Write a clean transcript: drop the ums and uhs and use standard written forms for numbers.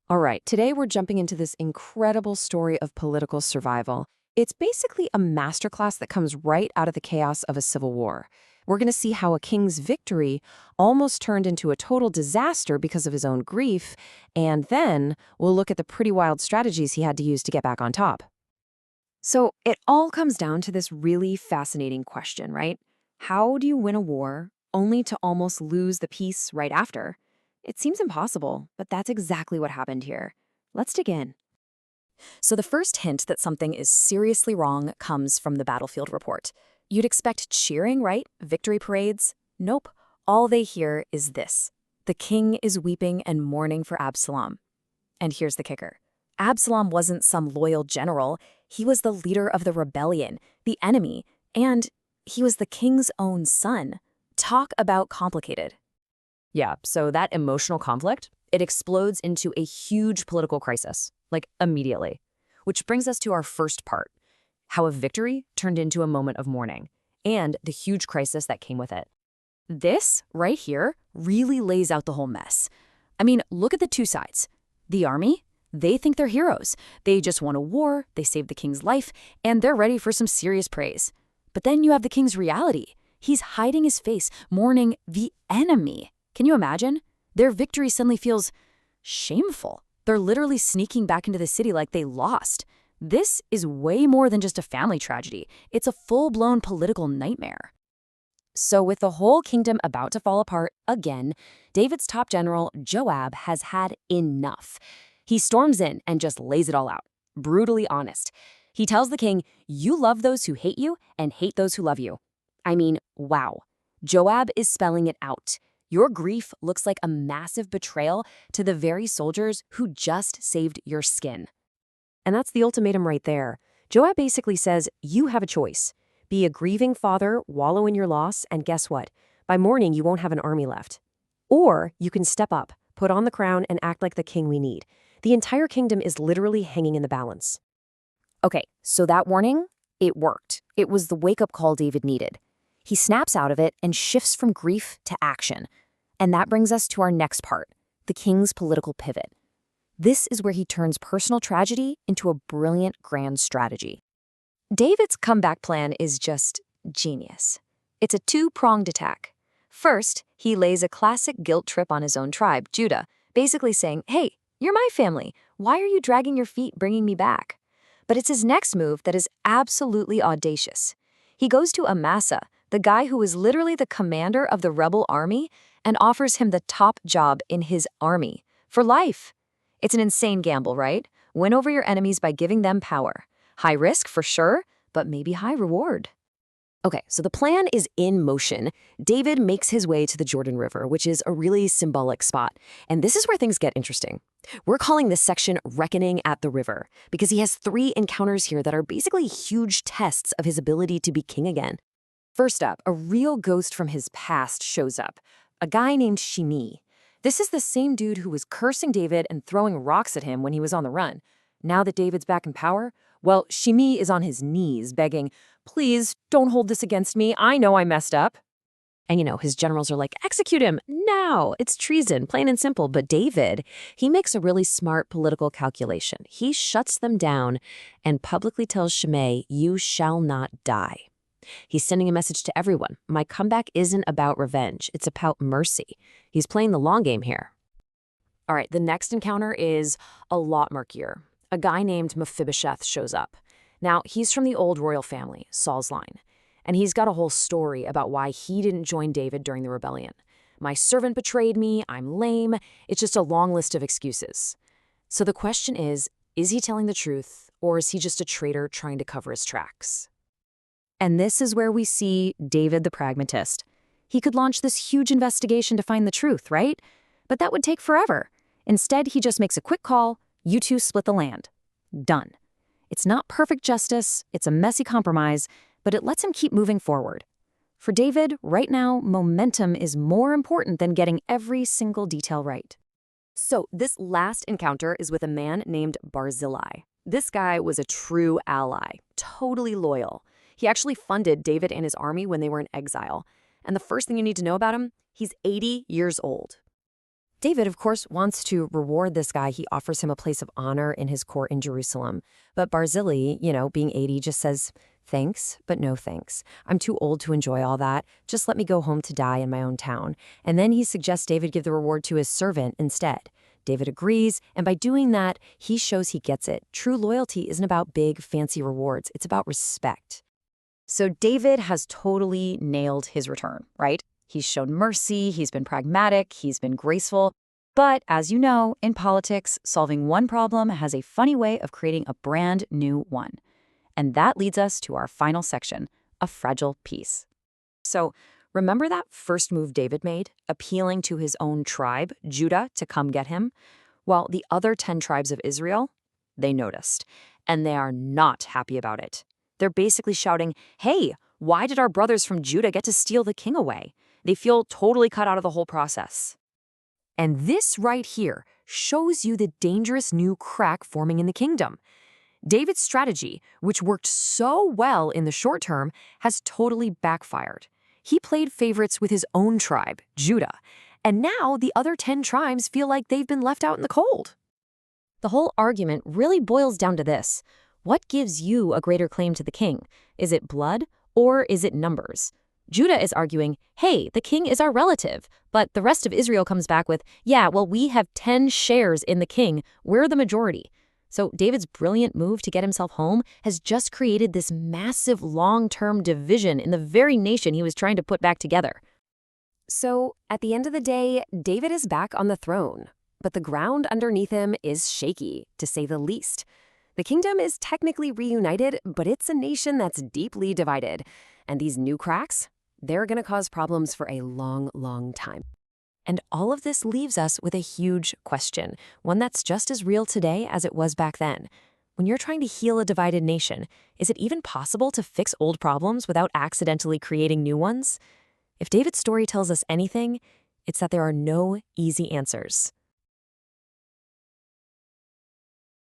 All right, today we're jumping into this incredible story of political survival. It's basically a masterclass that comes right out of the chaos of a civil war. We're going to see how a king's victory almost turned into a total disaster because of his own grief, and then we'll look at the pretty wild strategies he had to use to get back on top. So it all comes down to this really fascinating question, right? How do you win a war only to almost lose the peace right after? It seems impossible, but that's exactly what happened here. Let's dig in. So the first hint that something is seriously wrong comes from the battlefield report. You'd expect cheering, right? Victory parades? Nope. All they hear is this. The king is weeping and mourning for Absalom. And here's the kicker. Absalom wasn't some loyal general. He was the leader of the rebellion, the enemy, and he was the king's own son. Talk about complicated. Yeah, so that emotional conflict, it explodes into a huge political crisis, like immediately. Which brings us to our first part, how a victory turned into a moment of mourning, and the huge crisis that came with it. This, right here, really lays out the whole mess. I mean, look at the two sides. The army, they think they're heroes. They just won a war, they saved the king's life, and they're ready for some serious praise. But then you have the king's reality. He's hiding his face, mourning the enemy. Can you imagine? Their victory suddenly feels shameful. They're literally sneaking back into the city like they lost. This is way more than just a family tragedy. It's a full-blown political nightmare. So with the whole kingdom about to fall apart again, David's top general, Joab, has had enough. He storms in and just lays it all out, brutally honest. He tells the king, "You love those who hate you and hate those who love you." I mean, wow. Joab is spelling it out. Your grief looks like a massive betrayal to the very soldiers who just saved your skin. And that's the ultimatum right there. Joab basically says, you have a choice. Be a grieving father, wallow in your loss, and guess what? By morning, you won't have an army left. Or you can step up, put on the crown, and act like the king we need. The entire kingdom is literally hanging in the balance. Okay, so that warning, it worked. It was the wake-up call David needed. He snaps out of it and shifts from grief to action. And that brings us to our next part, the king's political pivot. This is where he turns personal tragedy into a brilliant grand strategy. David's comeback plan is just genius. It's a two-pronged attack. First, he lays a classic guilt trip on his own tribe, Judah, basically saying, "Hey, you're my family. Why are you dragging your feet bringing me back?" But it's his next move that is absolutely audacious. He goes to Amasa, the guy who is literally the commander of the rebel army, and offers him the top job in his army, for life. It's an insane gamble, right? Win over your enemies by giving them power. High risk, for sure, but maybe high reward. Okay, so the plan is in motion. David makes his way to the Jordan River, which is a really symbolic spot. And this is where things get interesting. We're calling this section Reckoning at the River, because he has 3 encounters here that are basically huge tests of his ability to be king again. First up, a real ghost from his past shows up, a guy named Shimei. This is the same dude who was cursing David and throwing rocks at him when he was on the run. Now that David's back in power, well, Shimei is on his knees begging, "Please, don't hold this against me. I know I messed up." And his generals are like, "Execute him now. It's treason, plain and simple." But David, he makes a really smart political calculation. He shuts them down and publicly tells Shimei, "You shall not die." He's sending a message to everyone. My comeback isn't about revenge. It's about mercy. He's playing the long game here. All right, the next encounter is a lot murkier. A guy named Mephibosheth shows up. Now, he's from the old royal family, Saul's line, and he's got a whole story about why he didn't join David during the rebellion. "My servant betrayed me, I'm lame." It's just a long list of excuses. So the question is he telling the truth, or is he just a traitor trying to cover his tracks? And this is where we see David the pragmatist. He could launch this huge investigation to find the truth, right? But that would take forever. Instead, he just makes a quick call, "You two split the land." Done. It's not perfect justice, it's a messy compromise, but it lets him keep moving forward. For David, right now, momentum is more important than getting every single detail right. So this last encounter is with a man named Barzillai. This guy was a true ally, totally loyal. He actually funded David and his army when they were in exile. And the first thing you need to know about him, he's 80 years old. David, of course, wants to reward this guy. He offers him a place of honor in his court in Jerusalem. But Barzillai, being 80, just says, thanks, but no thanks. I'm too old to enjoy all that. Just let me go home to die in my own town. And then he suggests David give the reward to his servant instead. David agrees, and by doing that, he shows he gets it. True loyalty isn't about big, fancy rewards. It's about respect. So David has totally nailed his return, right? He's shown mercy, he's been pragmatic, he's been graceful. But as you know, in politics, solving one problem has a funny way of creating a brand new one. And that leads us to our final section, a fragile peace. So remember that first move David made, appealing to his own tribe, Judah, to come get him? Well, the other 10 tribes of Israel, they noticed, and they are not happy about it. They're basically shouting, hey, why did our brothers from Judah get to steal the king away? They feel totally cut out of the whole process. And this right here shows you the dangerous new crack forming in the kingdom. David's strategy, which worked so well in the short term, has totally backfired. He played favorites with his own tribe, Judah, and now the other 10 tribes feel like they've been left out in the cold. The whole argument really boils down to this. What gives you a greater claim to the king? Is it blood or is it numbers? Judah is arguing, hey, the king is our relative, but the rest of Israel comes back with, yeah, well, we have 10 shares in the king. We're the majority. So David's brilliant move to get himself home has just created this massive long-term division in the very nation he was trying to put back together. So at the end of the day, David is back on the throne, but the ground underneath him is shaky, to say the least. The kingdom is technically reunited, but it's a nation that's deeply divided. And these new cracks, they're going to cause problems for a long, long time. And all of this leaves us with a huge question, one that's just as real today as it was back then. When you're trying to heal a divided nation, is it even possible to fix old problems without accidentally creating new ones? If David's story tells us anything, it's that there are no easy answers.